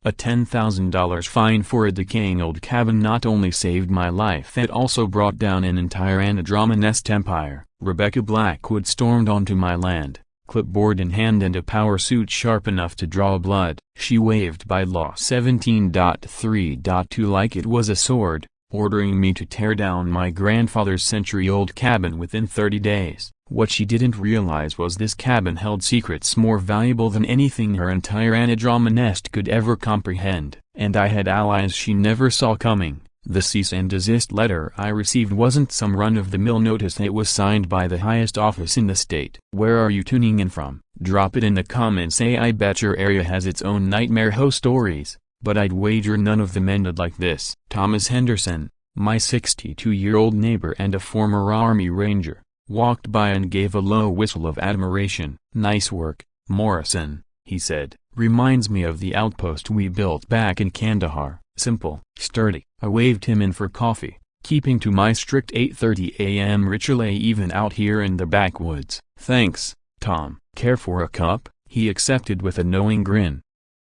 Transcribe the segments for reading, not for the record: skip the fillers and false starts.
A $10,000 fine for a decaying old cabin not only saved my life, it also brought down an entire anadrama-nest empire. Rebecca Blackwood stormed onto my land, clipboard in hand and a power suit sharp enough to draw blood. She waved bylaw 17.3.2 like it was a sword, ordering me to tear down my grandfather's century-old cabin within 30 days. What she didn't realize was this cabin held secrets more valuable than anything her entire anadrama nest could ever comprehend. And I had allies she never saw coming. The cease and desist letter I received wasn't some run-of-the-mill notice, it was signed by the highest office in the state. Where are you tuning in from? Drop it in the comments. I bet your area has its own nightmare ho stories, but I'd wager none of them ended like this. Thomas Henderson, my 62-year-old neighbor and a former Army Ranger, walked by and gave a low whistle of admiration. "Nice work, Morrison," he said. "Reminds me of the outpost we built back in Kandahar. Simple, sturdy." I waved him in for coffee, keeping to my strict 8:30 a.m. ritual even out here in the backwoods. "Thanks, Tom. Care for a cup?" He accepted with a knowing grin.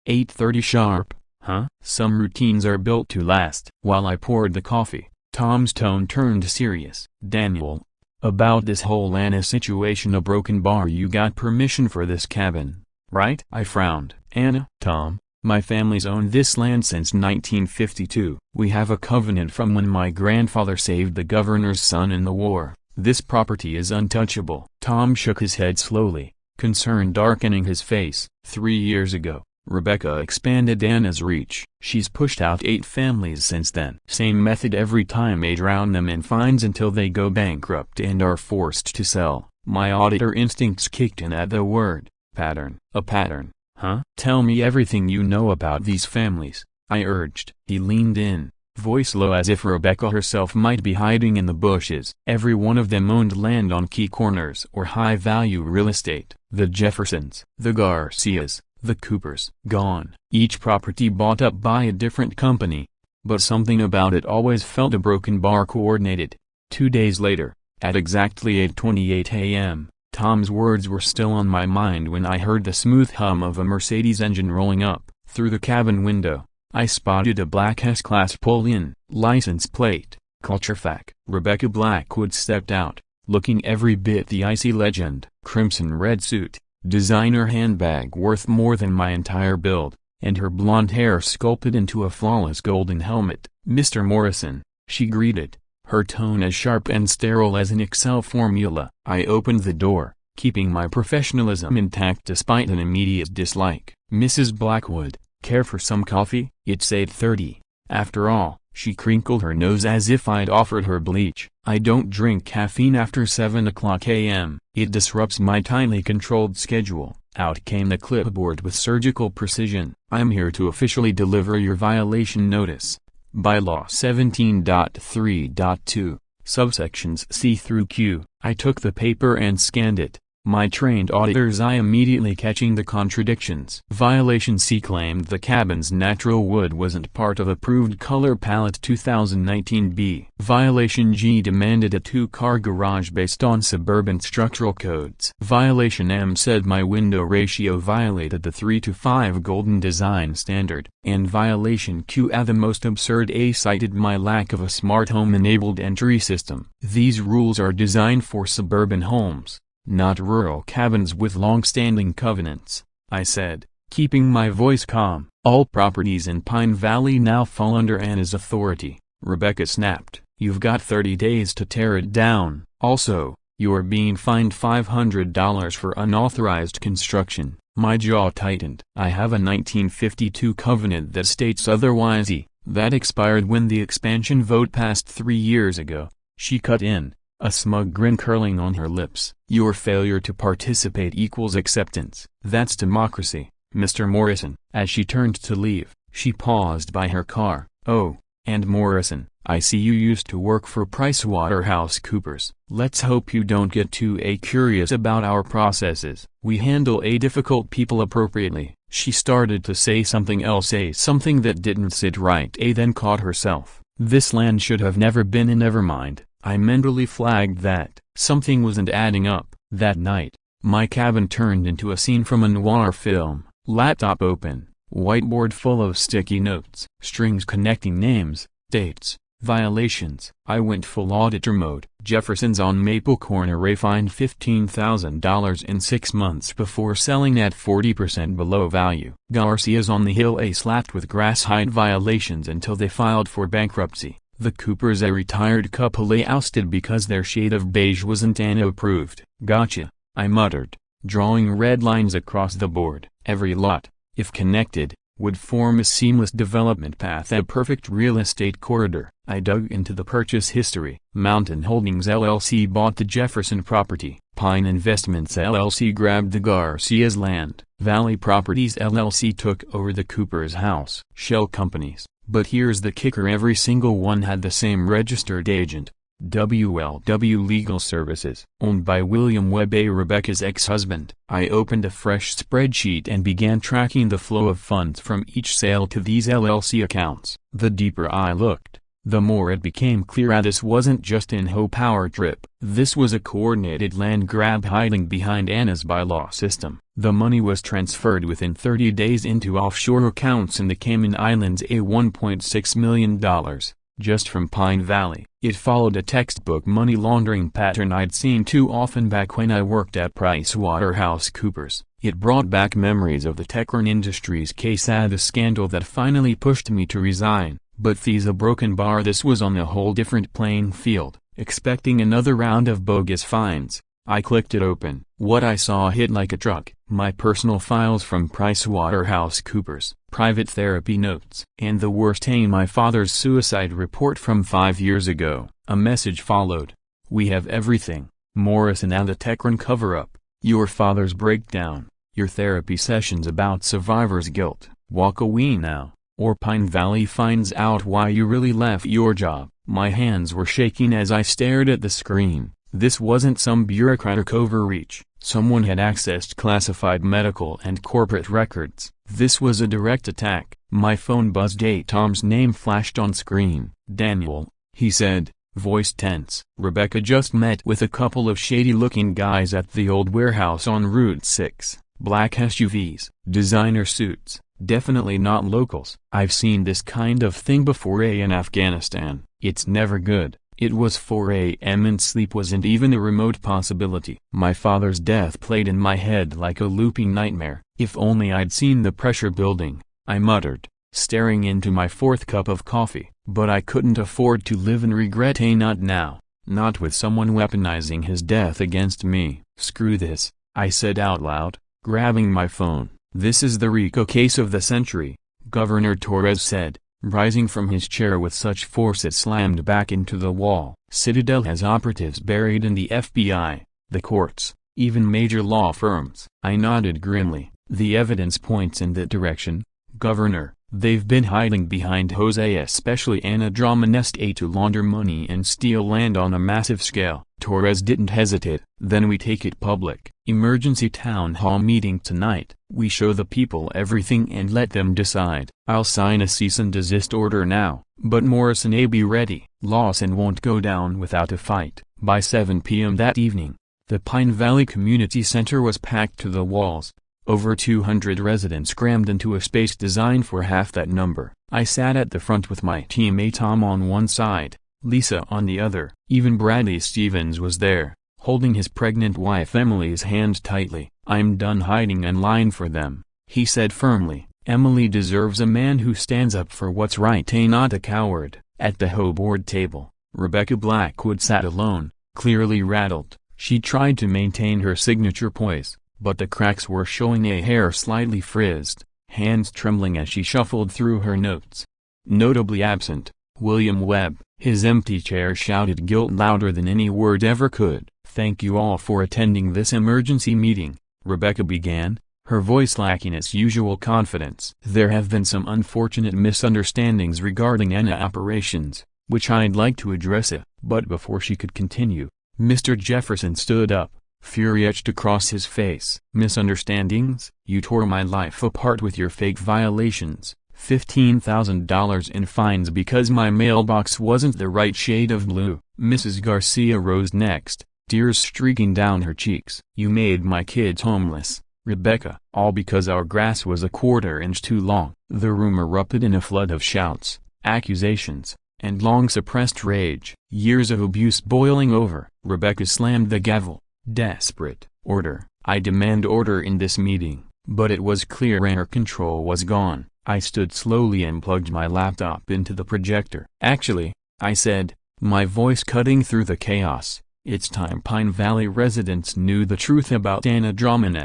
8:30 sharp, huh? Some routines are built to last. While I poured the coffee, Tom's tone turned serious. "Daniel, about this whole Anna situation, a broken bar, you got permission for this cabin, right?" I frowned. "Anna?" "Tom, my family's owned this land since 1952. We have a covenant from when my grandfather saved the governor's son in the war. This property is untouchable." Tom shook his head slowly, concern darkening his face. 3 years ago, Rebecca expanded Anna's reach. She's pushed out 8 families since then. Same method every time, they drown them in fines until they go bankrupt and are forced to sell. My auditor instincts kicked in at the word pattern. "A pattern, huh? Tell me everything you know about these families," I urged. He leaned in, voice low as if Rebecca herself might be hiding in the bushes. "Every one of them owned land on key corners or high-value real estate. The Jeffersons, the Garcias, the Coopers. Gone. Each property bought up by a different company. But something about it always felt a broken bar coordinated." 2 days later, at exactly 8:28 a.m., Tom's words were still on my mind when I heard the smooth hum of a Mercedes engine rolling up. Through the cabin window, I spotted a black S-Class pull-in, license plate, Culturefac. Rebecca Blackwood stepped out, looking every bit the icy legend. Crimson red suit, designer handbag worth more than my entire build, and her blonde hair sculpted into a flawless golden helmet. "Mr. Morrison," she greeted, her tone as sharp and sterile as an Excel formula. I opened the door, keeping my professionalism intact despite an immediate dislike. "Mrs. Blackwood, care for some coffee?" It's 8:30, after all. She crinkled her nose as if I'd offered her bleach. "I don't drink caffeine after 7 o'clock a.m. It disrupts my tightly controlled schedule." Out came the clipboard with surgical precision. "I'm here to officially deliver your violation notice. Bylaw 17.3.2, subsections C through Q." I took the paper and scanned it, my trained auditor's eye immediately catching the contradictions. Violation C claimed the cabin's natural wood wasn't part of approved color palette 2019 B. Violation G demanded a 2-car garage based on suburban structural codes. Violation M said my window ratio violated the 3:5 golden design standard. And violation Q, at the most absurd A, cited my lack of a smart home enabled entry system. These rules are designed for suburban homes, not rural cabins with long-standing covenants, I said, keeping my voice calm. "All properties in Pine Valley now fall under Anna's authority," Rebecca snapped. "You've got 30 days to tear it down. Also, you're being fined $500 for unauthorized construction." My jaw tightened. "I have a 1952 covenant that states otherwise. That expired when the expansion vote passed 3 years ago," she cut in, a smug grin curling on her lips. "Your failure to participate equals acceptance. That's democracy, Mr. Morrison." As she turned to leave, she paused by her car. "Oh, and Morrison, I see you used to work for PricewaterhouseCoopers. Let's hope you don't get too curious about our processes. We handle difficult people appropriately." She started to say something else, something that didn't sit right, then caught herself. "This land should have never been in." "Never mind," I mentally flagged that. Something wasn't adding up. That night, my cabin turned into a scene from a noir film. Laptop open, whiteboard full of sticky notes, strings connecting names, dates, violations. I went full auditor mode. Jefferson's on Maple Corner A fined $15,000 in 6 months before selling at 40% below value. Garcia's on the Hill A slapped with grass height violations until they filed for bankruptcy. The Coopers a retired couple A ousted because their shade of beige wasn't ANA approved. Gotcha, I muttered, drawing red lines across the board. Every lot, if connected, would form a seamless development path, a perfect real estate corridor. I dug into the purchase history. Mountain Holdings LLC bought the Jefferson property. Pine Investments LLC grabbed the Garcia's land. Valley Properties LLC took over the Cooper's house. Shell companies. But here's the kicker, every single one had the same registered agent. WLW Legal Services, owned by William Webb, Rebecca's ex-husband. I opened a fresh spreadsheet and began tracking the flow of funds from each sale to these LLC accounts. The deeper I looked, the more it became clear this wasn't just an HOA power trip. This was a coordinated land grab hiding behind ANA's bylaw system. The money was transferred within 30 days into offshore accounts in the Cayman Islands, a $1.6 million. Just from Pine Valley. It followed a textbook money laundering pattern I'd seen too often back when I worked at PricewaterhouseCoopers. It brought back memories of the Techron Industries case, the scandal that finally pushed me to resign. But these a broken bar. This was on a whole different playing field. Expecting another round of bogus fines, I clicked it open. What I saw hit like a truck. My personal files from PricewaterhouseCoopers, private therapy notes, and the worst, my father's suicide report from 5 years ago. A message followed. We have everything. Morrison and the Techron cover-up. Your father's breakdown. Your therapy sessions about survivor's guilt. Walk away now, or Pine Valley finds out why you really left your job. My hands were shaking as I stared at the screen. This wasn't some bureaucratic overreach. Someone had accessed classified medical and corporate records. This was a direct attack. My phone buzzed. Tom's name flashed on screen. Daniel, he said, voice tense. Rebecca just met with a couple of shady-looking guys at the old warehouse on Route 6. Black SUVs, designer suits, definitely not locals. I've seen this kind of thing before in Afghanistan. It's never good. It was 4 a.m. and sleep wasn't even a remote possibility. My father's death played in my head like a looping nightmare. If only I'd seen the pressure building, I muttered, staring into my 4th cup of coffee. But I couldn't afford to live in regret, not now, not with someone weaponizing his death against me. Screw this, I said out loud, grabbing my phone. This is the RICO case of the century, Governor Torres said, rising from his chair with such force it slammed back into the wall. Citadel has operatives buried in the FBI, the courts, even major law firms. I nodded grimly. The evidence points in that direction, Governor. They've been hiding behind Jose, especially Ana Drama Nest A, to launder money and steal land on a massive scale. Torres didn't hesitate. Then we take it public. Emergency town hall meeting tonight. We show the people everything and let them decide. I'll sign a cease and desist order now. But Morrison be ready. Lawson won't go down without a fight. By 7 p.m. that evening, the Pine Valley Community Center was packed to the walls. Over 200 residents crammed into a space designed for half that number. I sat at the front with my teammate Tom on one side, Lisa on the other. Even Bradley Stevens was there, holding his pregnant wife Emily's hand tightly. I'm done hiding in line for them, he said firmly. Emily deserves a man who stands up for what's right, not a coward. At the HOA board table, Rebecca Blackwood sat alone, clearly rattled. She tried to maintain her signature poise, but the cracks were showing, a hair slightly frizzed, hands trembling as she shuffled through her notes. Notably absent, William Webb. His empty chair shouted guilt louder than any word ever could. Thank you all for attending this emergency meeting, Rebecca began, her voice lacking its usual confidence. There have been some unfortunate misunderstandings regarding ANA operations, which I'd like to address. But before she could continue, Mr. Jefferson stood up. Fury etched across his face. Misunderstandings? You tore my life apart with your fake violations. $15,000 in fines because my mailbox wasn't the right shade of blue. Mrs. Garcia rose next, tears streaking down her cheeks. You made my kids homeless, Rebecca. All because our grass was a quarter-inch too long. The room erupted in a flood of shouts, accusations, and long-suppressed rage. Years of abuse boiling over. Rebecca slammed the gavel. Desperate. Order. I demand order in this meeting. But it was clear her control was gone. I stood slowly and plugged my laptop into the projector. Actually, I said, my voice cutting through the chaos, it's time Pine Valley residents knew the truth about Anna Drummond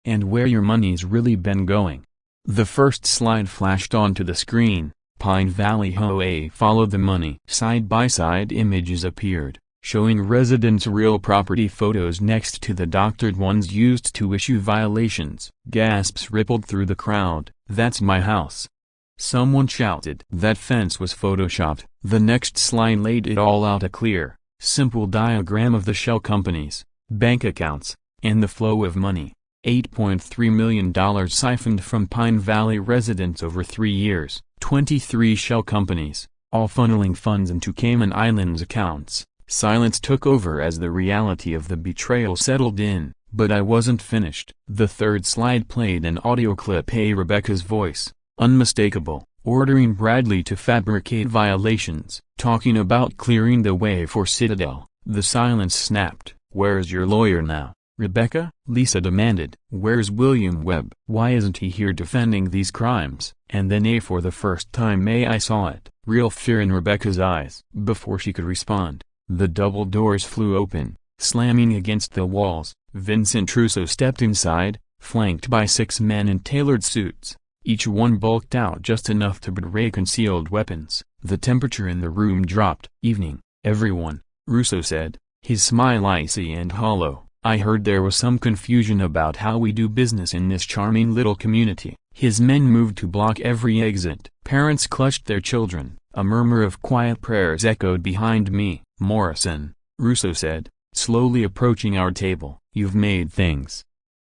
and where your money's really been going. The first slide flashed onto the screen. Pine Valley HOA followed the money. Side-by-side images appeared, showing residents' real property photos next to the doctored ones used to issue violations. Gasps rippled through the crowd. That's my house. Someone shouted. That fence was photoshopped. The next slide laid it all out, a clear, simple diagram of the shell companies, bank accounts, and the flow of money. $8.3 million siphoned from Pine Valley residents over 3 years. 23 shell companies, all funneling funds into Cayman Islands accounts. Silence took over as the reality of the betrayal settled in, but I wasn't finished. The third slide played an audio clip. Rebecca's voice, unmistakable, ordering Bradley to fabricate violations, talking about clearing the way for Citadel. The silence snapped. Where's your lawyer now, Rebecca? Lisa demanded. Where's William Webb? Why isn't he here defending these crimes? And then for the first time I saw it, real fear in Rebecca's eyes. Before she could respond, the double doors flew open, slamming against the walls. Vincent Russo stepped inside, flanked by 6 men in tailored suits. Each one bulked out just enough to betray concealed weapons. The temperature in the room dropped. Evening, everyone, Russo said, his smile icy and hollow. I heard there was some confusion about how we do business in this charming little community. His men moved to block every exit. Parents clutched their children. A murmur of quiet prayers echoed behind me. Morrison, Russo said, slowly approaching our table. You've made things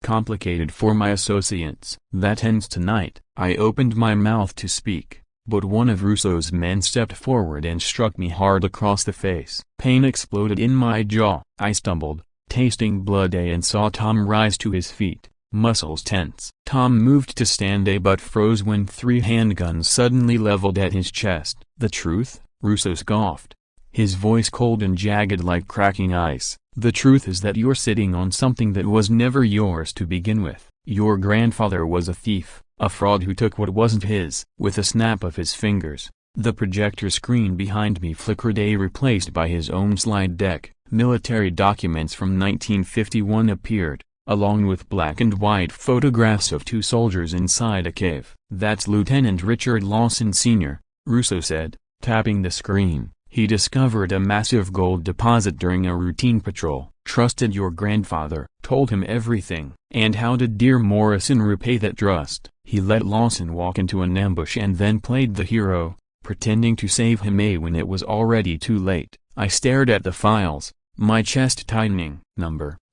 complicated for my associates. That ends tonight. I opened my mouth to speak, but one of Russo's men stepped forward and struck me hard across the face. Pain exploded in my jaw. I stumbled, tasting blood, and saw Tom rise to his feet, muscles tense. Tom moved to stand but froze when 3 handguns suddenly leveled at his chest. The truth? Russo scoffed, his voice cold and jagged like cracking ice. The truth is that you're sitting on something that was never yours to begin with. Your grandfather was a thief, a fraud who took what wasn't his. With a snap of his fingers, the projector screen behind me flickered, replaced by his own slide deck. Military documents from 1951 appeared, along with black and white photographs of 2 soldiers inside a cave. That's Lieutenant Richard Lawson Sr., Russo said, tapping the screen. He discovered a massive gold deposit during a routine patrol. Trusted your grandfather, told him everything. And how did dear Morrison repay that trust? He let Lawson walk into an ambush and then played the hero, pretending to save him when it was already too late. I stared at the files, my chest tightening.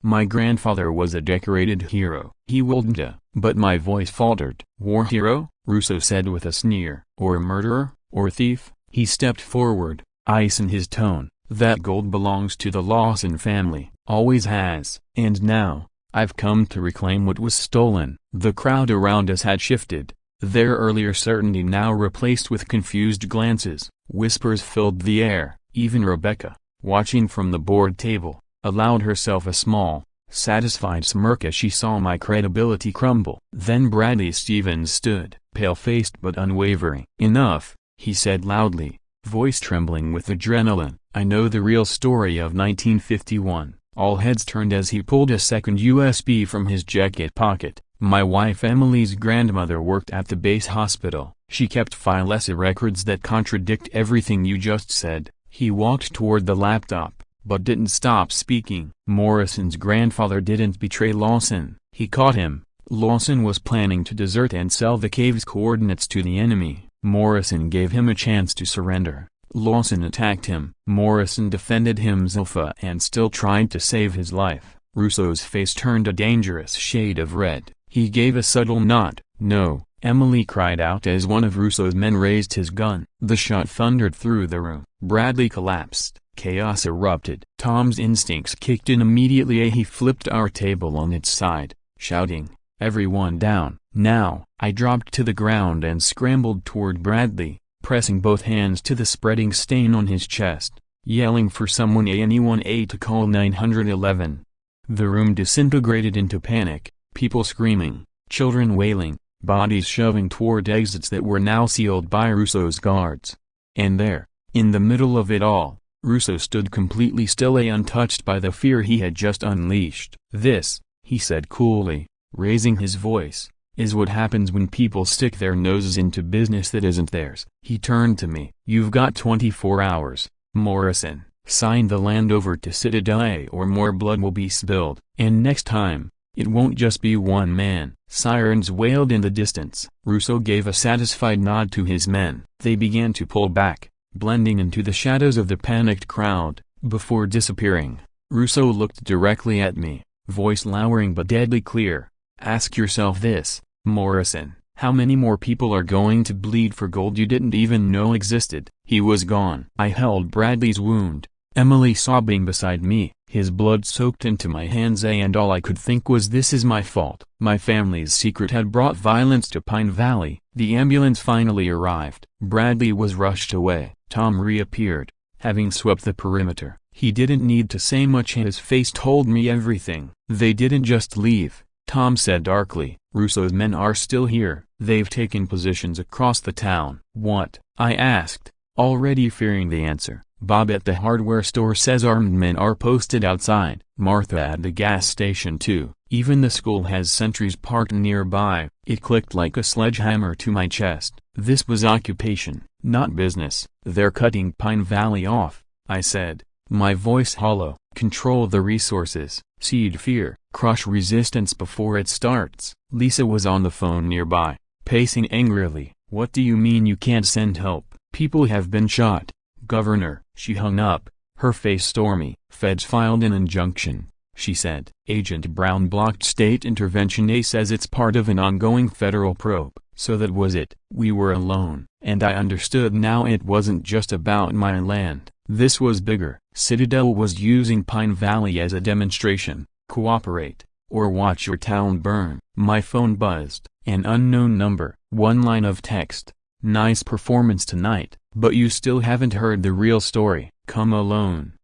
My grandfather was a decorated hero. He wasn't but my voice faltered. War hero? Russo said with a sneer. Or a murderer? Or thief? He stepped forward, ice in his tone. That gold belongs to the Lawson family, always has. And now, I've come to reclaim what was stolen. The crowd around us had shifted, their earlier certainty now replaced with confused glances. Whispers filled the air. Even Rebecca, watching from the board table, allowed herself a small, satisfied smirk as she saw my credibility crumble. Then Bradley Stevens stood, pale-faced but unwavering. Enough, he said loudly, voice trembling with adrenaline. I know the real story of 1951. All heads turned as he pulled a second USB from his jacket pocket. My wife Emily's grandmother worked at the base hospital. She kept file records that contradict everything you just said. He walked toward the laptop, but didn't stop speaking. Morrison's grandfather didn't betray Lawson. He caught him. Lawson was planning to desert and sell the cave's coordinates to the enemy. Morrison gave him a chance to surrender. Lawson attacked him. Morrison defended himself and still tried to save his life. Russo's face turned a dangerous shade of red. He gave a subtle nod. No, Emily cried out as one of Russo's men raised his gun. The shot thundered through the room. Bradley collapsed. Chaos erupted. Tom's instincts kicked in immediately. He flipped our table on its side, shouting, Everyone down. Now, I dropped to the ground and scrambled toward Bradley, pressing both hands to the spreading stain on his chest, yelling for anyone to call 911. The room disintegrated into panic, people screaming, children wailing, bodies shoving toward exits that were now sealed by Russo's guards. And there, in the middle of it all, Russo stood completely still, untouched by the fear he had just unleashed. "This," he said coolly, raising his voice, "is what happens when people stick their noses into business that isn't theirs." He turned to me. "You've got 24 hours, Morrison. Sign the land over to Citadel A or more blood will be spilled. And next time, it won't just be one man." Sirens wailed in the distance. Russo gave a satisfied nod to his men. They began to pull back, blending into the shadows of the panicked crowd, before disappearing. Russo looked directly at me, voice lowering but deadly clear. "Ask yourself this, Morrison. How many more people are going to bleed for gold you didn't even know existed?" He was gone. I held Bradley's wound, Emily sobbing beside me, his blood soaked into my hands, and all I could think was, this is my fault. My family's secret had brought violence to Pine Valley. The ambulance finally arrived. Bradley was rushed away. Tom reappeared, having swept the perimeter. He didn't need to say much, his face told me everything. "They didn't just leave," Tom said darkly. "Russo's men are still here. They've taken positions across the town." "What?" I asked, already fearing the answer. "Bob at the hardware store says armed men are posted outside. Martha at the gas station too. Even the school has sentries parked nearby." It clicked like a sledgehammer to my chest. This was occupation, not business. "They're cutting Pine Valley off," I said, my voice hollow. "Control the resources, seed fear, crush resistance before it starts." Lisa was on the phone nearby, pacing angrily. "What do you mean you can't send help? People have been shot, Governor." She hung up, her face stormy. "Feds filed an injunction," she said. "Agent Brown blocked state intervention. A says it's part of an ongoing federal probe." So that was it. We were alone, and I understood now it wasn't just about my land. This was bigger. Citadel was using Pine Valley as a demonstration. "Cooperate, or watch your town burn." My phone buzzed. An unknown number. One line of text. "Nice performance tonight, but you still haven't heard the real story. Come alone.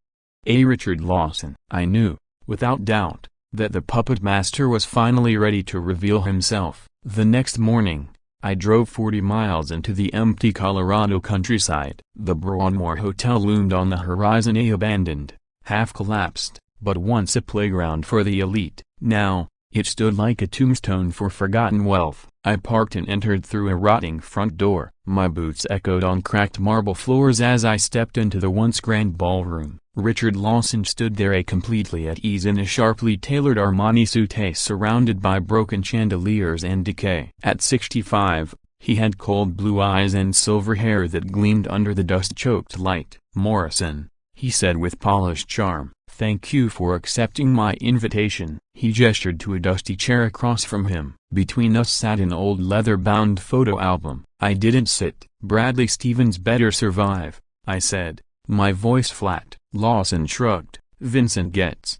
A. Richard Lawson." I knew, without doubt, that the puppet master was finally ready to reveal himself. The next morning, I drove 40 miles into the empty Colorado countryside. The Broadmoor Hotel loomed on the horizon, a abandoned, half-collapsed, but once a playground for the elite. Now, it stood like a tombstone for forgotten wealth. I parked and entered through a rotting front door. My boots echoed on cracked marble floors as I stepped into the once grand ballroom. Richard Lawson stood there, completely at ease in a sharply tailored Armani suit, surrounded by broken chandeliers and decay. At 65, he had cold blue eyes and silver hair that gleamed under the dust-choked light. "Morrison," he said with polished charm, "thank you for accepting my invitation." He gestured to a dusty chair across from him. Between us sat an old leather-bound photo album. I didn't sit. "Bradley Stevens better survive," I said, my voice flat. Lawson shrugged. "Vincent gets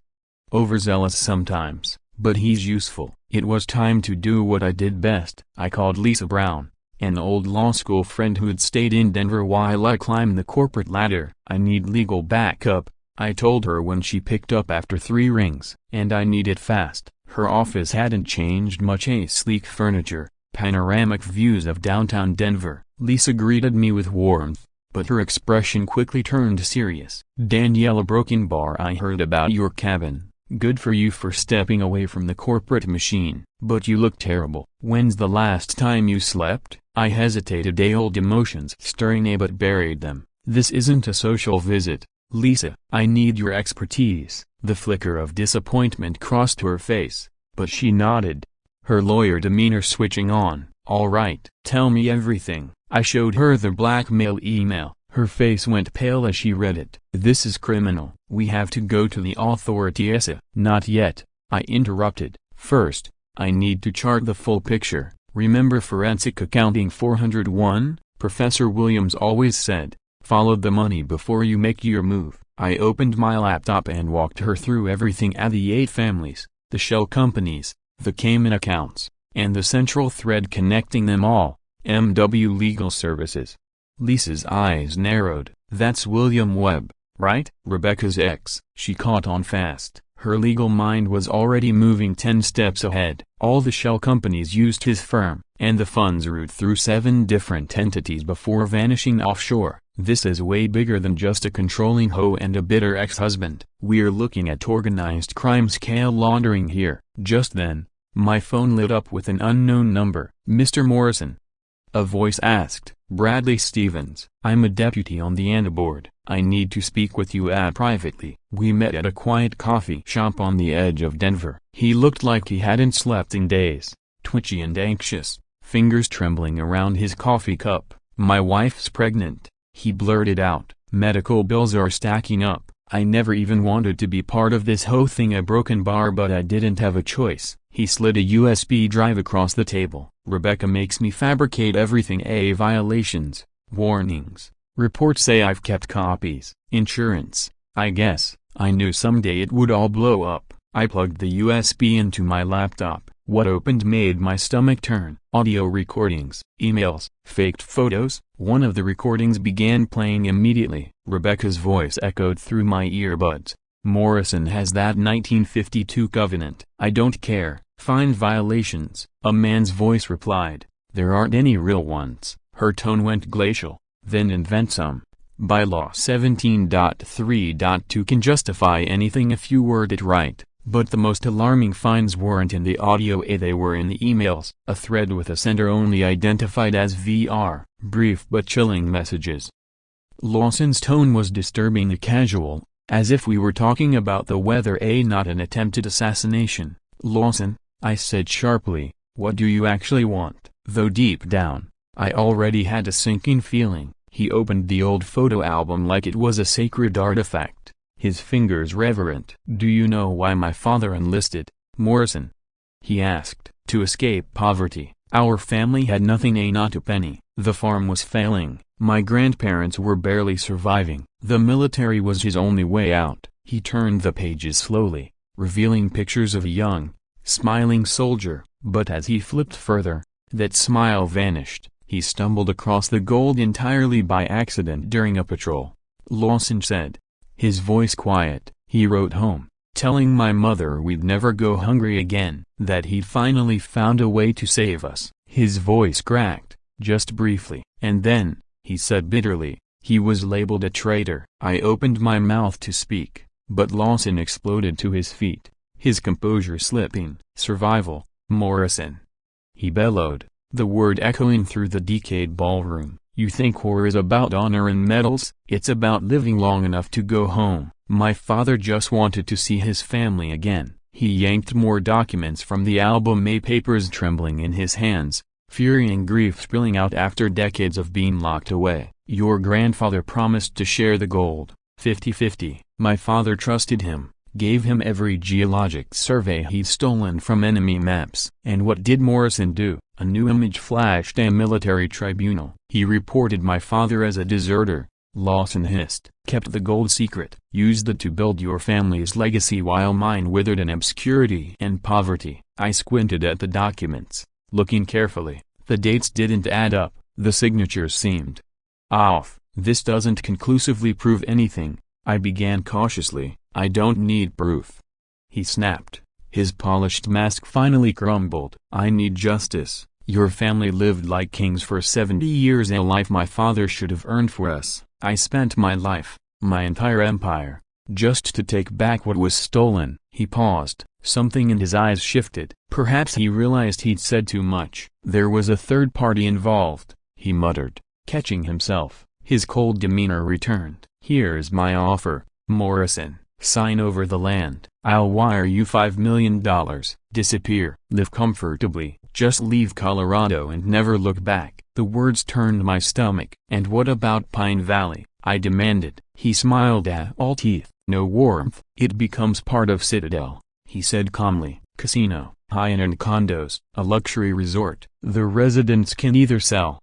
overzealous sometimes, but he's useful." It was time to do what I did best. I called Lisa Brown, an old law school friend who'd stayed in Denver while I climbed the corporate ladder. "I need legal backup," I told her when she picked up after 3 rings. "And I need it fast." Her office hadn't changed much, a sleek furniture, panoramic views of downtown Denver. Lisa greeted me with warmth, but her expression quickly turned serious. "Daniela Brokenbar, I heard about your cabin. Good for you for stepping away from the corporate machine. But you look terrible. When's the last time you slept?" I hesitated, old emotions stirring, but buried them. "This isn't a social visit, Lisa. I need your expertise." The flicker of disappointment crossed her face, but she nodded, her lawyer demeanor switching on. "All right. Tell me everything." I showed her the blackmail email. Her face went pale as she read it. "This is criminal. We have to go to the authorities." "Not yet," I interrupted. "First, I need to chart the full picture. Remember forensic accounting 401? Professor Williams always said, follow the money before you make your move." I opened my laptop and walked her through everything at the 8 families, the shell companies, the Cayman accounts, and the central thread connecting them all, MW Legal Services. Lisa's eyes narrowed. That's William Webb, right? Rebecca's ex. She caught on fast. Her legal mind was already moving 10 steps ahead. All the shell companies used his firm, and the funds route through 7 different entities before vanishing offshore. This is way bigger than just a controlling hoe and a bitter ex-husband. We're looking at organized crime scale laundering here. Just then, my phone lit up with an unknown number. Mr. Morrison? A voice asked. Bradley Stevens. I'm a deputy on the ANA board. I need to speak with you privately. We met at a quiet coffee shop on the edge of Denver. He looked like he hadn't slept in days, twitchy and anxious, fingers trembling around his coffee cup. My wife's pregnant, he blurted out. Medical bills are stacking up. I never even wanted to be part of this whole thing, a broken bar, but I didn't have a choice. He slid a USB drive across the table. Rebecca makes me fabricate everything. Violations, warnings, reports say I've kept copies. Insurance, I guess. I knew someday it would all blow up. I plugged the USB into my laptop. What opened made my stomach turn. Audio recordings, emails, faked photos. One of the recordings began playing immediately. Rebecca's voice echoed through my earbuds. Morrison has that 1952 covenant. I don't care. Find violations. A man's voice replied. There aren't any real ones. Her tone went glacial. Then invent some. Bylaw 17.3.2 can justify anything if you word it right. But the most alarming fines weren't in the audio, they were in the emails. A thread with a sender only identified as VR. Brief but chilling messages. Lawson's tone was disturbingly casual, as if we were talking about the weather, not an attempted assassination. Lawson, I said sharply, what do you actually want? Though deep down, I already had a sinking feeling. He opened the old photo album like it was a sacred artifact, his fingers reverent. Do you know why my father enlisted, Morrison? He asked. To escape poverty. Our family had nothing, not a penny. The farm was failing. My grandparents were barely surviving. The military was his only way out. He turned the pages slowly, revealing pictures of a young, smiling soldier, but as he flipped further, that smile vanished. He stumbled across the gold entirely by accident during a patrol. Lawson said, his voice quiet. He wrote home, telling my mother we'd never go hungry again, that he'd finally found a way to save us. His voice cracked, just briefly, and then, he said bitterly, he was labeled a traitor. I opened my mouth to speak, but Lawson exploded to his feet, his composure slipping. Survival, Morrison, he bellowed, the word echoing through the decayed ballroom. You think war is about honor and medals? It's about living long enough to go home. My father just wanted to see his family again. He yanked more documents from the album, papers trembling in his hands, fury and grief spilling out after decades of being locked away. Your grandfather promised to share the gold, 50-50. My father trusted him, gave him every geologic survey he'd stolen from enemy maps. And what did Morrison do? A new image flashed. A military tribunal. He reported my father as a deserter, Lawson hissed. Kept the gold secret. Used it to build your family's legacy while mine withered in obscurity and poverty. I squinted at the documents, looking carefully. The dates didn't add up. The signatures seemed off. This doesn't conclusively prove anything, I began cautiously. I don't need proof, he snapped. His polished mask finally crumbled. I need justice. Your family lived like kings for 70 years, a life my father should have earned for us. I spent my life, my entire empire, just to take back what was stolen. He paused. Something in his eyes shifted. Perhaps he realized he'd said too much. There was a third party involved, he muttered, catching himself. His cold demeanor returned. Here's my offer, Morrison. Sign over the land. I'll wire you $5 million. Disappear. Live comfortably. Just leave Colorado and never look back. The words turned my stomach. And what about Pine Valley? I demanded. He smiled all teeth. No warmth. It becomes part of Citadel, he said calmly. Casino, high-end condos, a luxury resort. The residents can either sell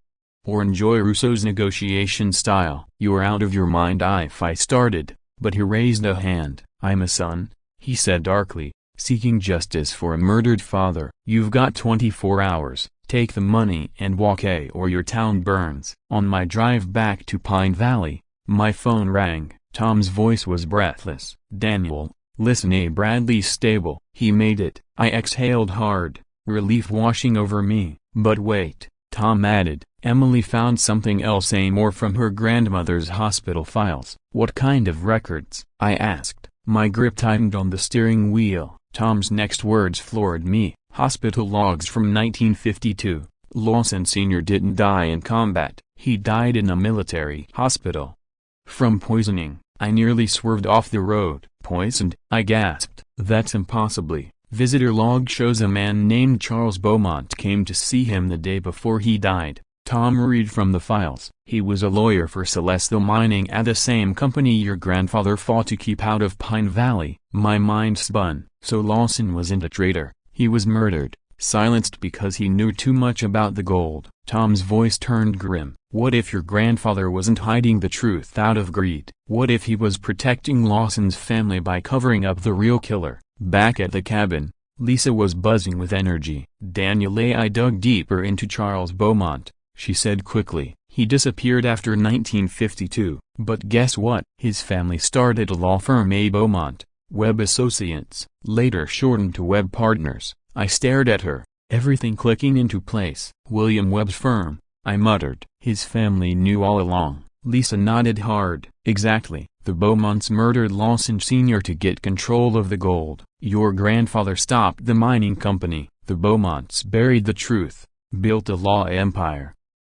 or enjoy Rousseau's negotiation style. You're out of your mind, I started. But he raised a hand. I'm a son, he said darkly, seeking justice for a murdered father. You've got 24 hours, take the money and walk or your town burns. On my drive back to Pine Valley, my phone rang. Tom's voice was breathless. Daniel, listen, Bradley's stable. He made it. I exhaled hard, relief washing over me. But wait, Tom added, Emily found something else, more from her grandmother's hospital files. What kind of records? I asked. My grip tightened on the steering wheel. Tom's next words floored me. Hospital logs from 1952. Lawson Sr. didn't die in combat. He died in a military hospital. From poisoning. I nearly swerved off the road. Poisoned? I gasped. That's impossibly. Visitor log shows a man named Charles Beaumont came to see him the day before he died. Tom read from the files. He was a lawyer for Celestial Mining at the same company your grandfather fought to keep out of Pine Valley. My mind spun. So Lawson wasn't a traitor. He was murdered, silenced because he knew too much about the gold. Tom's voice turned grim. What if your grandfather wasn't hiding the truth out of greed? What if he was protecting Lawson's family by covering up the real killer? Back at the cabin, Lisa was buzzing with energy. Daniel, I dug deeper into Charles Beaumont, she said quickly. He disappeared after 1952. But guess what? His family started a law firm, Beaumont, Webb Associates, later shortened to Webb Partners. I stared at her, everything clicking into place. William Webb's firm, I muttered. His family knew all along. Lisa nodded hard. Exactly. The Beaumonts murdered Lawson Sr. to get control of the gold. Your grandfather stopped the mining company. The Beaumonts buried the truth, built a law empire.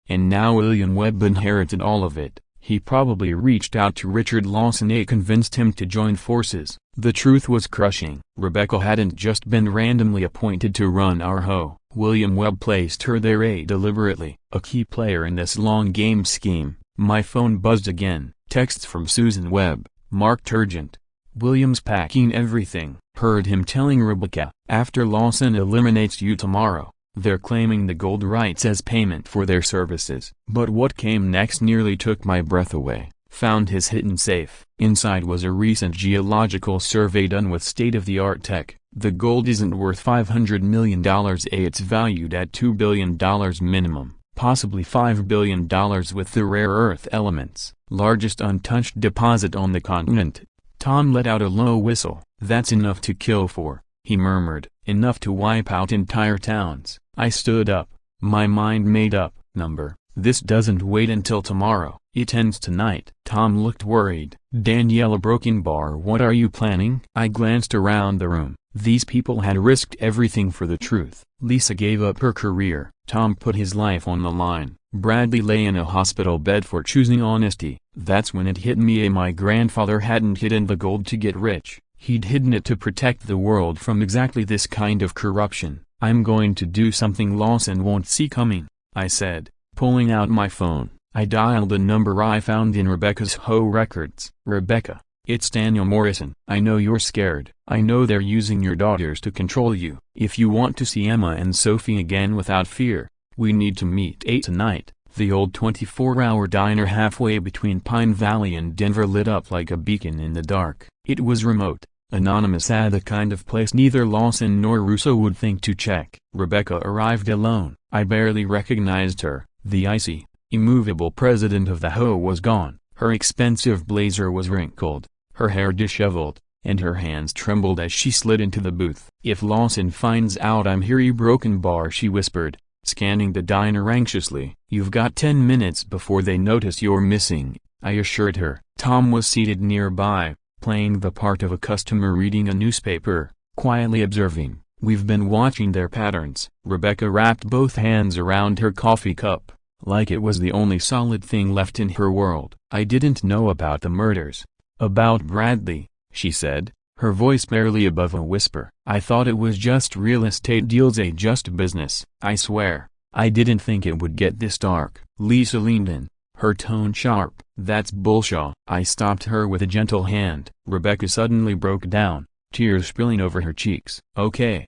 And now William Webb inherited all of it. He probably reached out to Richard Lawson, convinced him to join forces. The truth was crushing. Rebecca hadn't just been randomly appointed to run our HOA. William Webb placed her there deliberately, a key player in this long game scheme. My phone buzzed again. Texts from Susan Webb, marked urgent. William's packing everything. Heard him telling Rebecca, after Lawson eliminates you tomorrow, they're claiming the gold rights as payment for their services. But what came next nearly took my breath away. Found his hidden safe. Inside was a recent geological survey done with state-of-the-art tech. The gold isn't worth $500 million, it's valued at $2 billion minimum, possibly $5 billion with the rare earth elements. Largest untouched deposit on the continent. Tom let out a low whistle. That's enough to kill for, he murmured. Enough to wipe out entire towns. I stood up, my mind made up. Number. This doesn't wait until tomorrow. It ends tonight. Tom looked worried. Daniela Brokenbar, what are you planning? I glanced around the room. These people had risked everything for the truth. Lisa gave up her career. Tom put his life on the line. Bradley lay in a hospital bed for choosing honesty. That's when it hit me. My grandfather hadn't hidden the gold to get rich. He'd hidden it to protect the world from exactly this kind of corruption. I'm going to do something Lawson won't see coming, I said, pulling out my phone. I dialed a number I found in Rebecca's HOA records. Rebecca, it's Daniel Morrison. I know you're scared. I know they're using your daughters to control you. If you want to see Emma and Sophie again without fear, we need to meet 8 tonight. The old 24-hour diner halfway between Pine Valley and Denver lit up like a beacon in the dark. It was remote, anonymous, the kind of place neither Lawson nor Russo would think to check. Rebecca arrived alone. I barely recognized her. The icy, immovable president of the HOA was gone. Her expensive blazer was wrinkled, her hair disheveled, and her hands trembled as she slid into the booth. If Lawson finds out I'm here, Brokenbar, she whispered, scanning the diner anxiously. You've got 10 minutes before they notice you're missing, I assured her. Tom was seated nearby, playing the part of a customer reading a newspaper, quietly observing. We've been watching their patterns. Rebecca wrapped both hands around her coffee cup, like it was the only solid thing left in her world. I didn't know about the murders. About Bradley, she said, her voice barely above a whisper. I thought it was just real estate deals, just business. I swear, I didn't think it would get this dark. Lisa leaned in, her tone sharp. That's bullshit. I stopped her with a gentle hand. Rebecca suddenly broke down, tears spilling over her cheeks. Okay,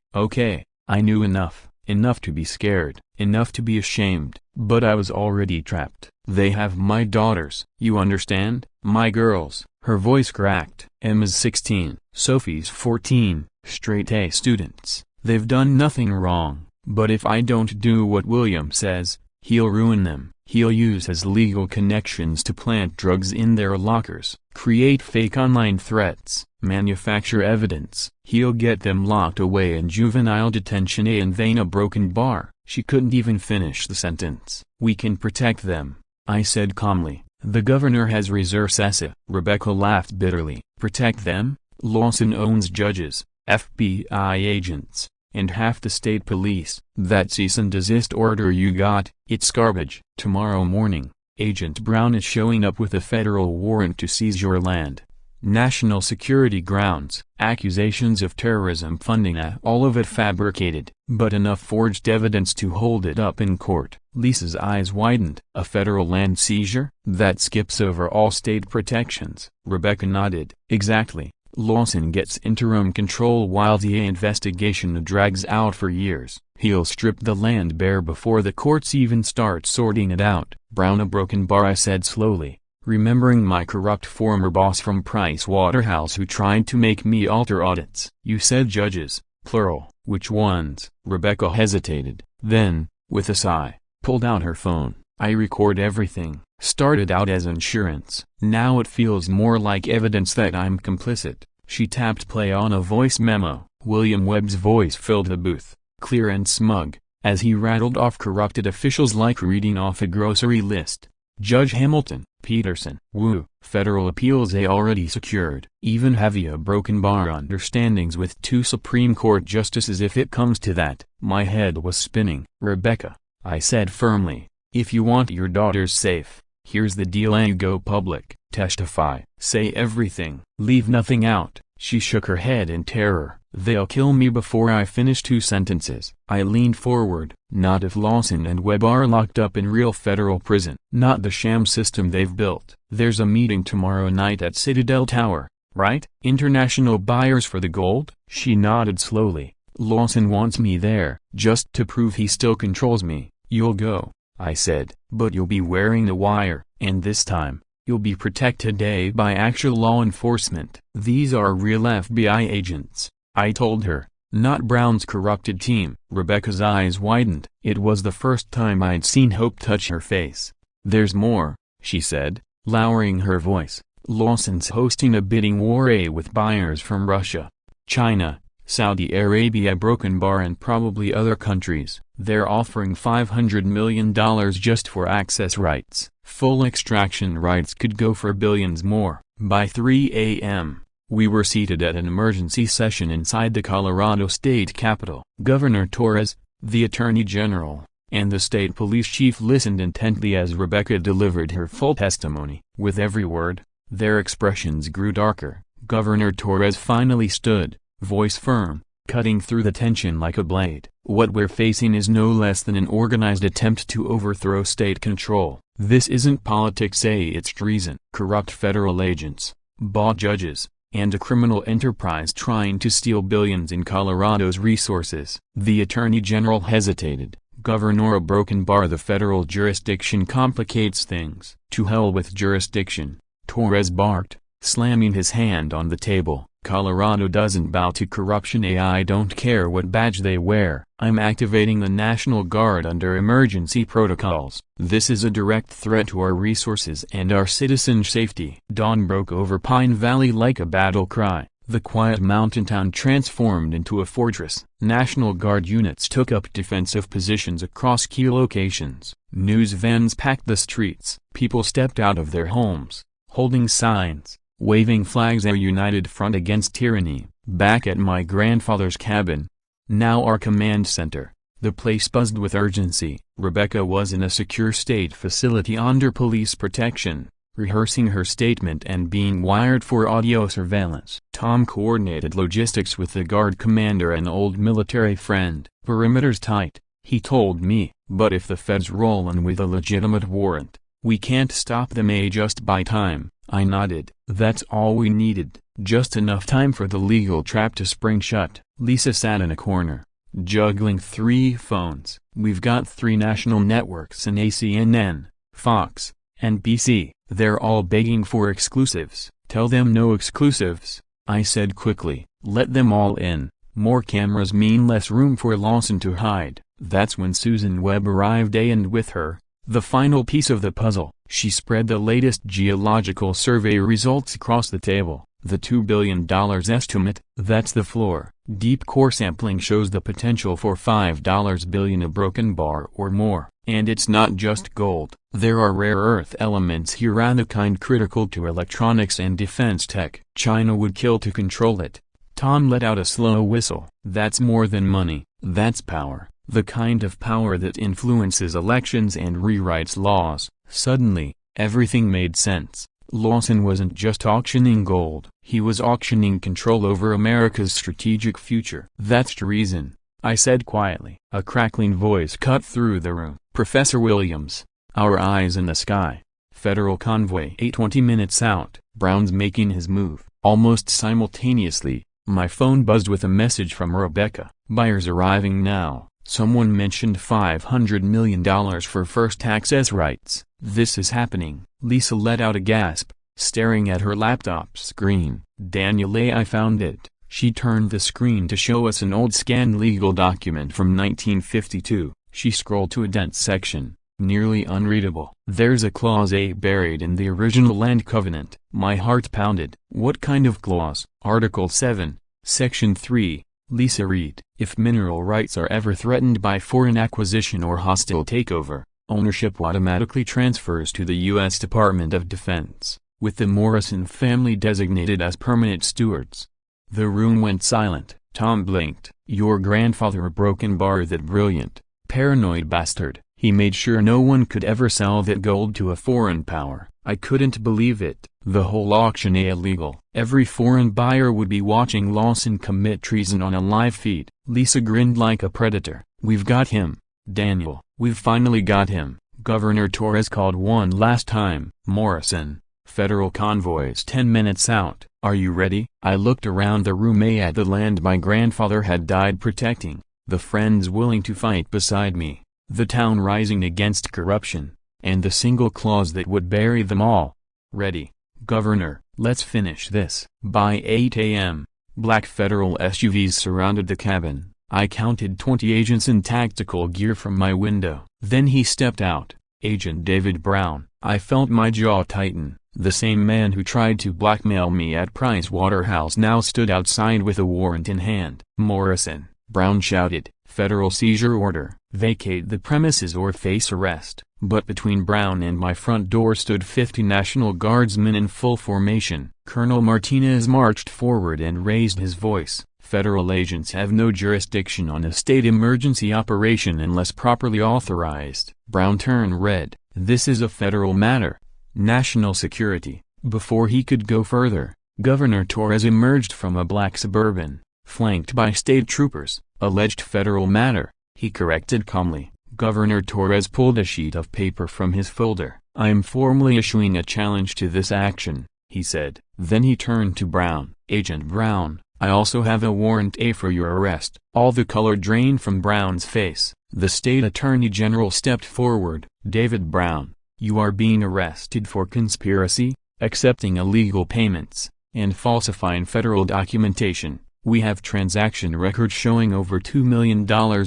I knew enough to be scared, enough to be ashamed, but I was already trapped. They have my daughters, you understand? My girls. Her voice cracked. Emma's 16, Sophie's 14, straight-A students. They've done nothing wrong, but if I don't do what William says, he'll ruin them. He'll use his legal connections to plant drugs in their lockers, create fake online threats, manufacture evidence. He'll get them locked away in juvenile detention in vain a broken bar. She couldn't even finish the sentence. We can protect them, I said calmly. The governor has resources. Rebecca laughed bitterly. Protect them? Lawson owns judges, FBI agents, and half the state police. That cease and desist order you got, it's garbage. Tomorrow morning, Agent Brown is showing up with a federal warrant to seize your land. National security grounds, accusations of terrorism funding, all of it fabricated, but enough forged evidence to hold it up in court. Lisa's eyes widened. A federal land seizure? That skips over all state protections. Rebecca nodded. Exactly. Lawson gets interim control while the investigation drags out for years. He'll strip the land bare before the courts even start sorting it out. Brown a broken bar, I said slowly, remembering my corrupt former boss from Price Waterhouse who tried to make me alter audits. You said judges, plural. Which ones? Rebecca hesitated, then, with a sigh, pulled out her phone. I record everything. Started out as insurance. Now it feels more like evidence that I'm complicit. She tapped play on a voice memo. William Webb's voice filled the booth, clear and smug, as he rattled off corrupted officials like reading off a grocery list. Judge Hamilton, Peterson, Wu, federal appeals they already secured. Even heavy a broken bar understandings with 2 Supreme Court justices if it comes to that. My head was spinning. Rebecca, I said firmly, if you want your daughters safe, here's the deal. You go public, testify, say everything, leave nothing out. She shook her head in terror. They'll kill me before I finish 2 sentences. I leaned forward. Not if Lawson and Webb are locked up in real federal prison. Not the sham system they've built. There's a meeting tomorrow night at Citadel Tower, right? International buyers for the gold? She nodded slowly. Lawson wants me there, just to prove he still controls me. You'll go, I said, but you'll be wearing the wire, and this time, you'll be protected by actual law enforcement. These are real FBI agents, I told her, not Brown's corrupted team. Rebecca's eyes widened. It was the first time I'd seen hope touch her face. There's more, she said, lowering her voice. Lawson's hosting a bidding war with buyers from Russia, China, Saudi Arabia, broken bar, and probably other countries. They're offering $500 million just for access rights. Full extraction rights could go for billions more. By 3 a.m., we were seated at an emergency session inside the Colorado State Capitol. Governor Torres, the Attorney General, and the state police chief listened intently as Rebecca delivered her full testimony. With every word, their expressions grew darker. Governor Torres finally stood, voice firm, cutting through the tension like a blade. What we're facing is no less than an organized attempt to overthrow state control. This isn't politics, it's treason. Corrupt federal agents, bought judges, and a criminal enterprise trying to steal billions in Colorado's resources. The Attorney General hesitated. Governor, a broken bar. The federal jurisdiction complicates things. To hell with jurisdiction, Torres barked, slamming his hand on the table. Colorado doesn't bow to corruption. I don't care what badge they wear. I'm activating the National Guard under emergency protocols. This is a direct threat to our resources and our citizens' safety. Dawn broke over Pine Valley like a battle cry. The quiet mountain town transformed into a fortress. National Guard units took up defensive positions across key locations. News vans packed the streets. People stepped out of their homes, holding signs, waving flags. A united front against tyranny. Back at my grandfather's cabin, now our command center, the place buzzed with urgency. Rebecca was in a secure state facility under police protection, rehearsing her statement and being wired for audio surveillance. Tom coordinated logistics with the guard commander, an old military friend. Perimeter's tight, he told me, but if the feds roll in with a legitimate warrant, we can't stop them. Just by time. I nodded. That's all we needed, just enough time for the legal trap to spring shut. Lisa sat in a corner, juggling 3 phones. We've got 3 national networks in CNN, Fox, and NBC. They're all begging for exclusives. Tell them no exclusives, I said quickly. Let them all in. More cameras mean less room for Lawson to hide. That's when Susan Webb arrived, and with her, the final piece of the puzzle. She spread the latest geological survey results across the table. The $2 billion estimate, that's the floor. Deep core sampling shows the potential for $5 billion a broken bar or more. And it's not just gold. There are rare earth elements here, and the kind critical to electronics and defense tech. China would kill to control it. Tom let out a slow whistle. That's more than money. That's power. The kind of power that influences elections and rewrites laws. Suddenly, everything made sense. Lawson wasn't just auctioning gold. He was auctioning control over America's strategic future. That's treason, I said quietly. A crackling voice cut through the room. Professor Williams, our eyes in the sky. Federal convoy 8:20 minutes out. Brown's making his move. Almost simultaneously, my phone buzzed with a message from Rebecca. Buyers arriving now. Someone mentioned $500 million for first access rights. This is happening. Lisa let out a gasp, staring at her laptop screen. Danielle, I found it. She turned the screen to show us an old scanned legal document from 1952. She scrolled to a dense section, nearly unreadable. There's a clause A buried in the original land covenant. My heart pounded. What kind of clause? Article 7, Section 3. Lisa read. If mineral rights are ever threatened by foreign acquisition or hostile takeover, ownership automatically transfers to the U.S. Department of Defense, with the Morrison family designated as permanent stewards. The room went silent. Tom blinked. Your grandfather a broken bar, that brilliant, paranoid bastard. He made sure no one could ever sell that gold to a foreign power. I couldn't believe it. The whole auction illegal. Every foreign buyer would be watching Lawson commit treason on a live feed. Lisa grinned like a predator. We've got him, Daniel. We've finally got him. Governor Torres called one last time. Morrison, federal convoys 10 minutes out. Are you ready? I looked around the room at the land my grandfather had died protecting, the friends willing to fight beside me, the town rising against corruption, and the single clause that would bury them all. Ready, Governor, let's finish this. By 8 a.m., black federal SUVs surrounded the cabin. I counted 20 agents in tactical gear from my window. Then he stepped out, Agent David Brown. I felt my jaw tighten. The same man who tried to blackmail me at Price Waterhouse now stood outside with a warrant in hand. Morrison, Brown shouted, federal seizure order. Vacate the premises or face arrest. But between Brown and my front door stood 50 National Guardsmen in full formation. Colonel Martinez marched forward and raised his voice. Federal agents have no jurisdiction on a state emergency operation unless properly authorized. Brown turned red. This is a federal matter. National security. Before he could go further, Governor Torres emerged from a black Suburban, flanked by state troopers. Alleged federal matter, he corrected calmly. Governor Torres pulled a sheet of paper from his folder. I am formally issuing a challenge to this action, he said. Then he turned to Brown. Agent Brown, I also have a warrant A for your arrest. All the color drained from Brown's face. The state attorney general stepped forward. David Brown, you are being arrested for conspiracy, accepting illegal payments, and falsifying federal documentation. We have transaction records showing over $2 million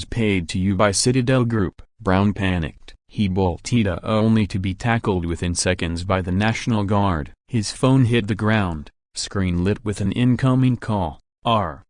paid to you by Citadel Group. Brown panicked. He bolted only to be tackled within seconds by the National Guard. His phone hit the ground, screen lit with an incoming call. R.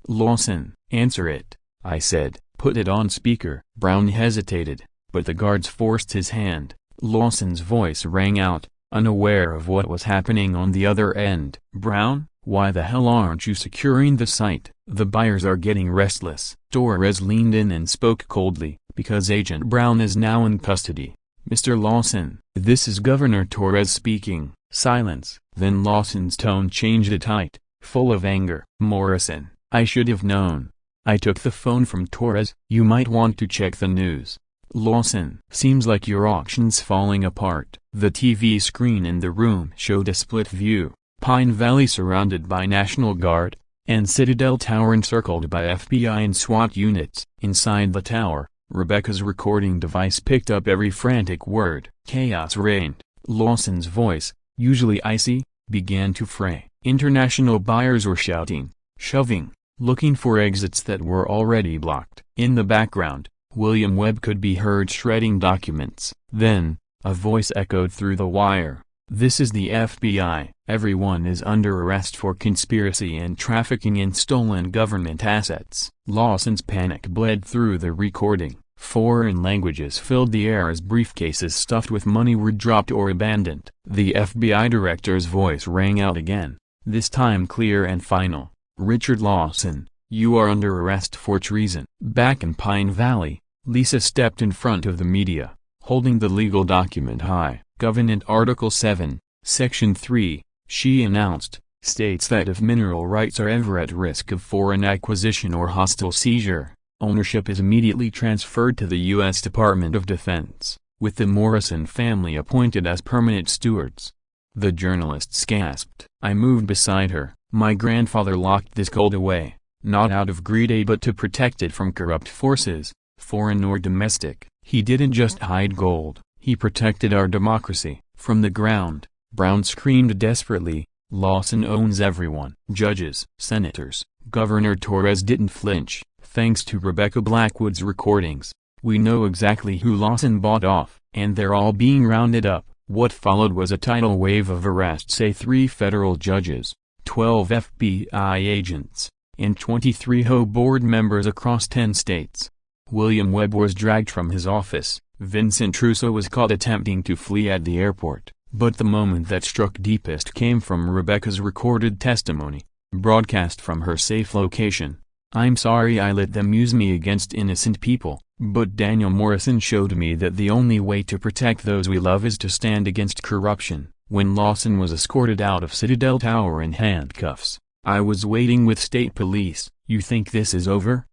Lawson. Answer it, I said. Put it on speaker. Brown hesitated, but the guards forced his hand. Lawson's voice rang out, unaware of what was happening on the other end. Brown, why the hell aren't you securing the site? The buyers are getting restless. Torres leaned in and spoke coldly, because Agent Brown is now in custody. Mr. Lawson, this is Governor Torres speaking. Silence. Then Lawson's tone changed a tight, full of anger. Morrison, I should have known. I took the phone from Torres. You might want to check the news. Lawson, seems like your auction's falling apart. The TV screen in the room showed a split view. Pine Valley surrounded by National Guard, and Citadel Tower encircled by FBI and SWAT units. Inside the tower, Rebecca's recording device picked up every frantic word. Chaos reigned. Lawson's voice, usually icy, began to fray. International buyers were shouting, shoving, looking for exits that were already blocked. In the background, William Webb could be heard shredding documents. Then, a voice echoed through the wire. "This is the FBI. Everyone is under arrest for conspiracy and trafficking in stolen government assets." Lawson's panic bled through the recording. Foreign languages filled the air as briefcases stuffed with money were dropped or abandoned. The FBI director's voice rang out again, this time clear and final. "Richard Lawson, you are under arrest for treason." Back in Pine Valley, Lisa stepped in front of the media, holding the legal document high. Covenant Article 7, Section 3, she announced, states that if mineral rights are ever at risk of foreign acquisition or hostile seizure, ownership is immediately transferred to the U.S. Department of Defense, with the Morrison family appointed as permanent stewards. The journalists gasped. I moved beside her. "My grandfather locked this gold away, not out of greed but to protect it from corrupt forces, foreign or domestic. He didn't just hide gold, he protected our democracy, from the ground." Brown screamed desperately, "Lawson owns everyone." Judges, senators, Governor Torres didn't flinch. "Thanks to Rebecca Blackwood's recordings, we know exactly who Lawson bought off, and they're all being rounded up." What followed was a tidal wave of arrests. 3 federal judges, 12 FBI agents, and 23 HOA board members across 10 states. William Webb was dragged from his office. Vincent Trusso was caught attempting to flee at the airport. But the moment that struck deepest came from Rebecca's recorded testimony, broadcast from her safe location. "I'm sorry I let them use me against innocent people, but Daniel Morrison showed me that the only way to protect those we love is to stand against corruption." When Lawson was escorted out of Citadel Tower in handcuffs, "I was waiting with state police. You think this is over?"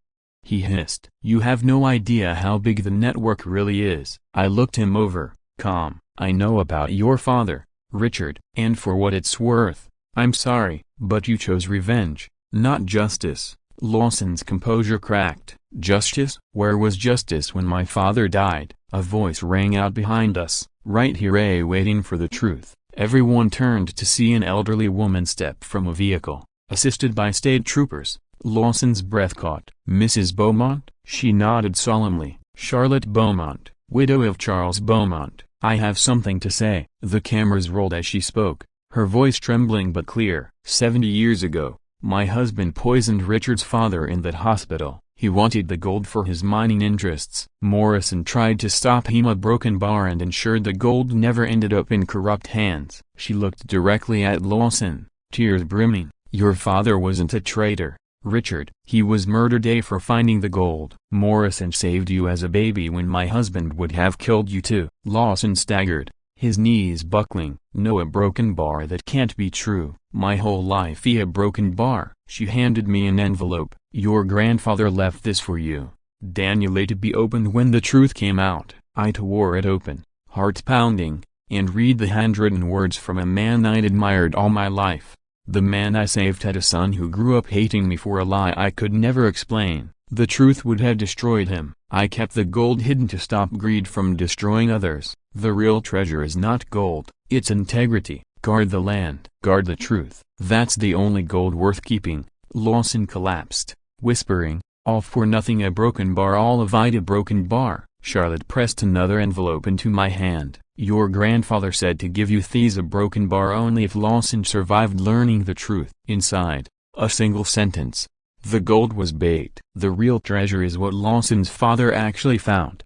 he hissed. "You have no idea how big the network really is." I looked him over, calm. "I know about your father, Richard, and for what it's worth, I'm sorry, but you chose revenge, not justice." Lawson's composure cracked. "Justice? Where was justice when my father died?" A voice rang out behind us, "Right here, waiting for the truth." Everyone turned to see an elderly woman step from a vehicle, assisted by state troopers. Lawson's breath caught. "Mrs. Beaumont?" She nodded solemnly. "Charlotte Beaumont, widow of Charles Beaumont. I have something to say." The cameras rolled as she spoke, her voice trembling but clear. 70 years ago, my husband poisoned Richard's father in that hospital. He wanted the gold for his mining interests. Morrison tried to stop him, a broken bar, and ensured the gold never ended up in corrupt hands. She looked directly at Lawson, tears brimming. "Your father wasn't a traitor, Richard. He was murdered for finding the gold. Morrison saved you as a baby when my husband would have killed you too." Lawson staggered, his knees buckling. "No, a broken bar? That can't be true. My whole life a broken bar." She handed me an envelope. "Your grandfather left this for you." Daniel to be opened. When the truth came out, I tore it open, heart pounding, and read the handwritten words from a man I'd admired all my life. The man I saved had a son who grew up hating me for a lie I could never explain. The truth would have destroyed him. I kept the gold hidden to stop greed from destroying others. The real treasure is not gold, it's integrity. Guard the land. Guard the truth. That's the only gold worth keeping. Lawson collapsed, whispering, "All for nothing, a broken bar, all of it a broken bar." Charlotte pressed another envelope into my hand. "Your grandfather said to give you these a broken bar only if Lawson survived learning the truth." Inside, a single sentence. The gold was bait. The real treasure is what Lawson's father actually found.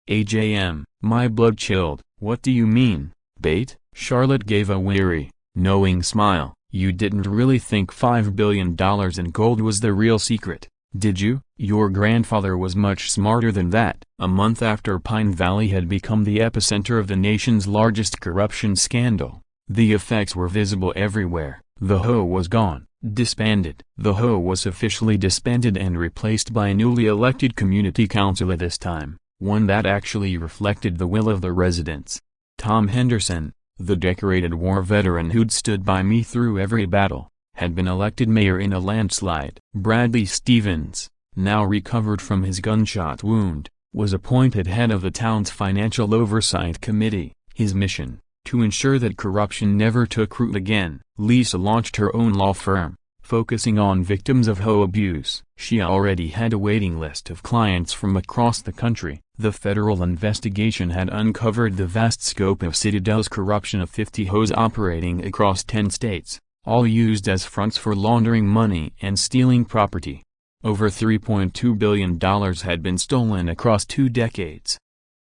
AJM. My blood chilled. "What do you mean, bait?" Charlotte gave a weary, knowing smile. "You didn't really think $5 billion in gold was the real secret, did you? Your grandfather was much smarter than that." A month after Pine Valley had become the epicenter of the nation's largest corruption scandal, the effects were visible everywhere. The HOA was gone, disbanded. The HOA was officially disbanded and replaced by a newly elected community council, at this time, one that actually reflected the will of the residents. Tom Henderson, the decorated war veteran who'd stood by me through every battle, had been elected mayor in a landslide. Bradley Stevens, now recovered from his gunshot wound, was appointed head of the town's Financial Oversight Committee. His mission, to ensure that corruption never took root again. Lisa launched her own law firm, focusing on victims of HOA abuse. She already had a waiting list of clients from across the country. The federal investigation had uncovered the vast scope of Citadel's corruption of 50 HOAs operating across 10 states, all used as fronts for laundering money and stealing property. Over $3.2 billion had been stolen across 2 decades.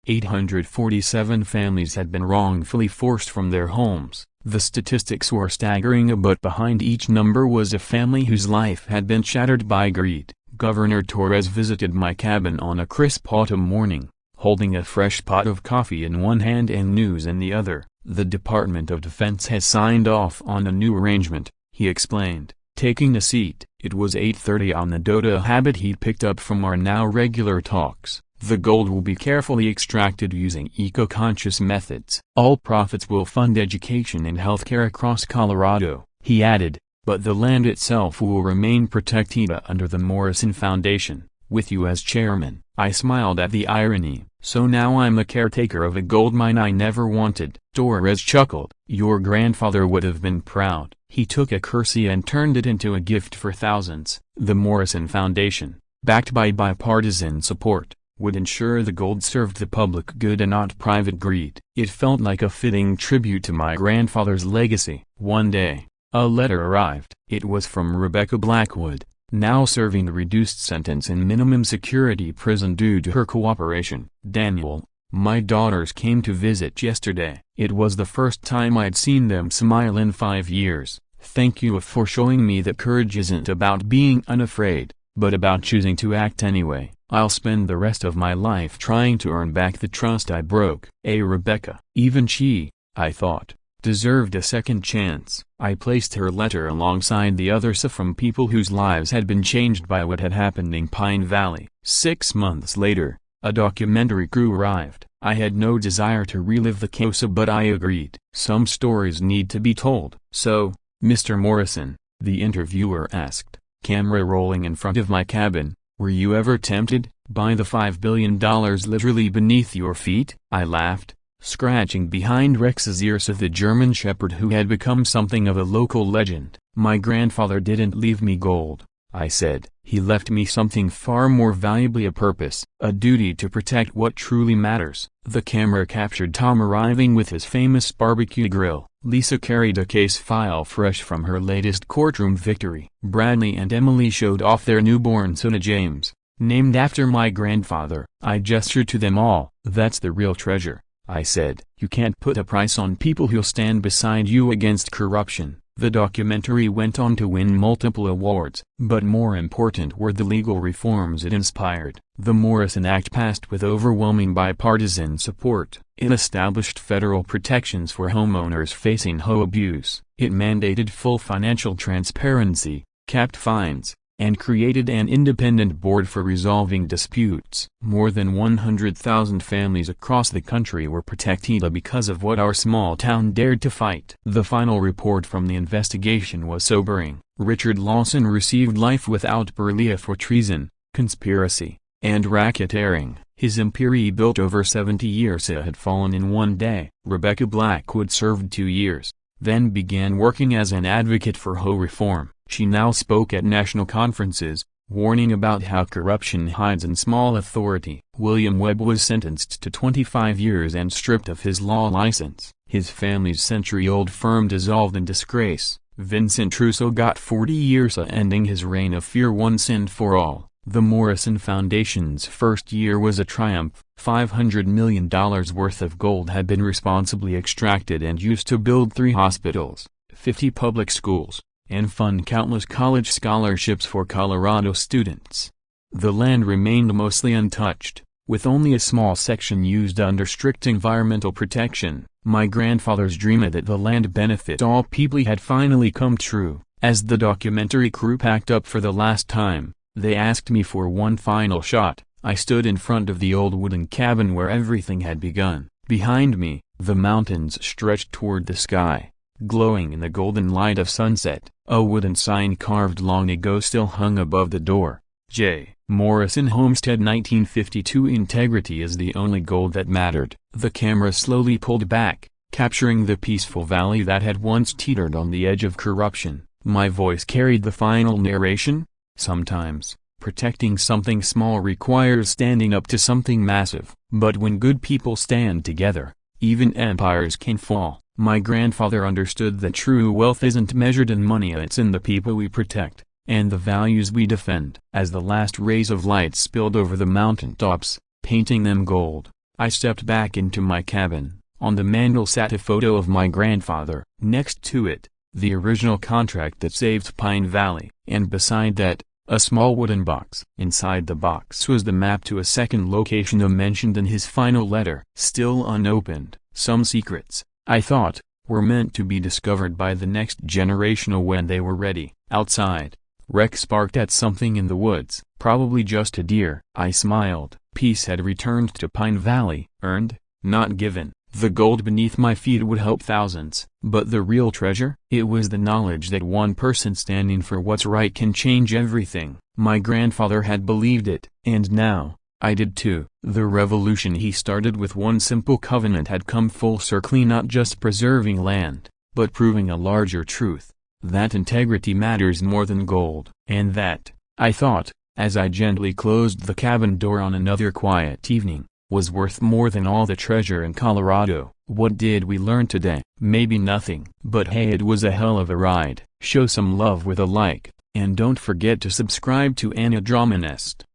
847 families had been wrongfully forced from their homes. The statistics were staggering, but behind each number was a family whose life had been shattered by greed. Governor Torres visited my cabin on a crisp autumn morning, holding a fresh pot of coffee in one hand and news in the other. "The Department of Defense has signed off on a new arrangement," he explained, taking a seat. It was 8:30 on the dot, a habit he'd picked up from our now regular talks. "The gold will be carefully extracted using eco-conscious methods. All profits will fund education and healthcare across Colorado," he added, "but the land itself will remain protected under the Morrison Foundation, with you as chairman." I smiled at the irony. "So now I'm the caretaker of a gold mine I never wanted." Torres chuckled. "Your grandfather would have been proud." He took a currency and turned it into a gift for thousands. The Morrison Foundation, backed by bipartisan support, would ensure the gold served the public good and not private greed. It felt like a fitting tribute to my grandfather's legacy. One day, a letter arrived. It was from Rebecca Blackwood, now serving a reduced sentence in minimum security prison due to her cooperation. "Daniel, my daughters came to visit yesterday. It was the first time I'd seen them smile in 5 years. Thank you for showing me that courage isn't about being unafraid, but about choosing to act anyway. I'll spend the rest of my life trying to earn back the trust I broke." Rebecca, even she, I thought, deserved a second chance. I placed her letter alongside the others from people whose lives had been changed by what had happened in Pine Valley. 6 months later, a documentary crew arrived. I had no desire to relive the chaos, but I agreed. "Some stories need to be told." "So, Mr. Morrison," the interviewer asked, camera rolling in front of my cabin, "were you ever tempted by the $5 billion literally beneath your feet?" I laughed, scratching behind Rex's ears of the German shepherd who had become something of a local legend. "My grandfather didn't leave me gold," I said. "He left me something far more valuable, a purpose, a duty to protect what truly matters." The camera captured Tom arriving with his famous barbecue grill. Lisa carried a case file fresh from her latest courtroom victory. Bradley and Emily showed off their newborn son James, named after my grandfather. I gestured to them all. "That's the real treasure," I said. "You can't put a price on people who'll stand beside you against corruption." The documentary went on to win multiple awards, but more important were the legal reforms it inspired. The Morrison Act passed with overwhelming bipartisan support. It established federal protections for homeowners facing HOA abuse. It mandated full financial transparency, capped fines, and created an independent board for resolving disputes. More than 100,000 families across the country were protected because of what our small town dared to fight. The final report from the investigation was sobering. Richard Lawson received life without parole for treason, conspiracy, and racketeering. His empire built over 70 years had fallen in one day. Rebecca Blackwood served 2 years, then began working as an advocate for HOA reform. She now spoke at national conferences, warning about how corruption hides in small authority. William Webb was sentenced to 25 years and stripped of his law license. His family's century-old firm dissolved in disgrace. Vincent Trusso got 40 years, ending his reign of fear once and for all. The Morrison Foundation's first year was a triumph. $500 million worth of gold had been responsibly extracted and used to build 3 hospitals, 50 public schools, and fund countless college scholarships for Colorado students. The land remained mostly untouched, with only a small section used under strict environmental protection. My grandfather's dream that the land benefit all people had finally come true. As the documentary crew packed up for the last time, they asked me for one final shot. I stood in front of the old wooden cabin where everything had begun. Behind me, the mountains stretched toward the sky, glowing in the golden light of sunset. A wooden sign carved long ago still hung above the door. J. Morrison Homestead 1952. Integrity is the only gold that mattered. The camera slowly pulled back, capturing the peaceful valley that had once teetered on the edge of corruption. My voice carried the final narration. Sometimes, protecting something small requires standing up to something massive. But when good people stand together, even empires can fall. My grandfather understood that true wealth isn't measured in money, it's in the people we protect, and the values we defend. As the last rays of light spilled over the mountaintops, painting them gold, I stepped back into my cabin. On the mantel sat a photo of my grandfather. Next to it, the original contract that saved Pine Valley. And beside that, a small wooden box. Inside the box was the map to a second location mentioned in his final letter. Still unopened. Some secrets, I thought, were meant to be discovered by the next generation when they were ready. Outside, Rex barked at something in the woods. Probably just a deer. I smiled. Peace had returned to Pine Valley. Earned, not given. The gold beneath my feet would help thousands. But the real treasure? It was the knowledge that one person standing for what's right can change everything. My grandfather had believed it, and now, I did too. The revolution he started with one simple covenant had come full circle, not just preserving land, but proving a larger truth, that integrity matters more than gold. And that, I thought, as I gently closed the cabin door on another quiet evening, was worth more than all the treasure in Colorado. What did we learn today? Maybe nothing. But hey, it was a hell of a ride. Show some love with a like, and don't forget to subscribe to Anna Drama Nest.